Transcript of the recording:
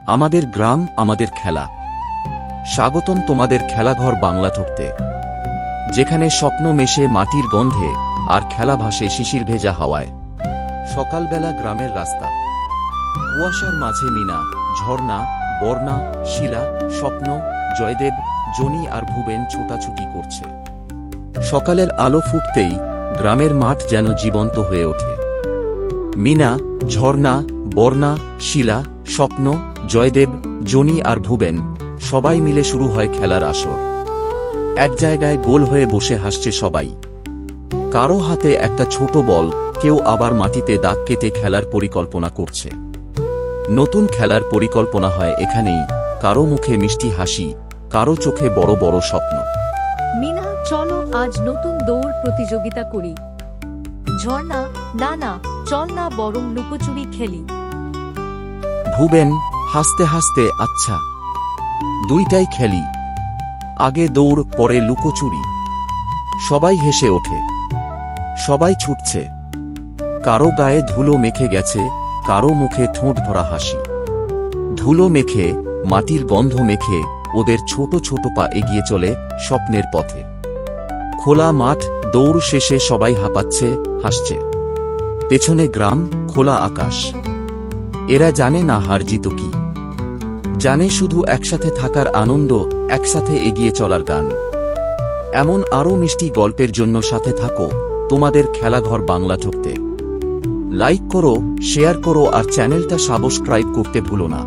আমাদের গ্রাম, আমাদের খেলা। স্বাগতম তোমাদের খেলাঘর বাংলা ঠকতে, যেখানে স্বপ্ন মেশে মাটির গন্ধে আর খেলা ভাসে শিশির ভেজা হাওয়ায়। সকালবেলা গ্রামের রাস্তা, কুয়াশার মাঝে মিনা, ঝর্ণা, বর্ণা, শিলা, স্বপ্ন, জয়দেব, জনি আর ভুবেন ছোটাছুটি করছে। সকালের আলো ফুটতেই গ্রামের মাঠ যেন জীবন্ত হয়ে ওঠে। মিনা, ঝর্ণা, বর্ণা, শিলা, স্বপ্ন, জয়দেব, জনি আর ভুবেন সবাই মিলে শুরু হয় খেলার আসর। এক জায়গায় গোল হয়ে বসে হাসছে সবাই। কারো হাতে একটা ছোট বল, কেউ আবার মাটিতে দাগ কেটে খেলার পরিকল্পনা করছে। নতুন খেলার পরিকল্পনা হয় এখানেই, কারো মুখে মিষ্টি হাসি, কারো চোখে বড় বড় স্বপ্ন। মিনা, চলো আজ নতুন দৌড় প্রতিযোগিতা করি। ঝর্ণা, না না, চল না বরং লুকোচুরি খেলি। ভুবেন হাসতে হাসতে, আচ্ছা, দুইটাই খেলি, আগে দৌড় পরে লুকোচুরি। সবাই হেসে ওঠে। সবাই ছুটছে। কারো গায়ে ধুলো মেখে গেছে, কারো মুখে ঠোঁট ভরা হাসি। ধুলো মেখে, মাটির গন্ধ মেখে ওদের ছোট ছোট পা এগিয়ে চলে স্বপ্নের পথে। খোলা মাঠ, দৌড় শেষে সবাই হাঁপাচ্ছে, হাসছে। পেছনে গ্রাম, খোলা আকাশ। এরা জানে না হার জিত কি, জানে শুধু একসাথে থাকার আনন্দ, একসাথে এগিয়ে চলার গান। এমন আরও মিষ্টি গল্পের জন্য সাথে থাকো তোমাদের খেলাঘর বাংলা ঠকতে। লাইক করো, শেয়ার করো আর চ্যানেলটা সাবস্ক্রাইব করতে ভুলো না।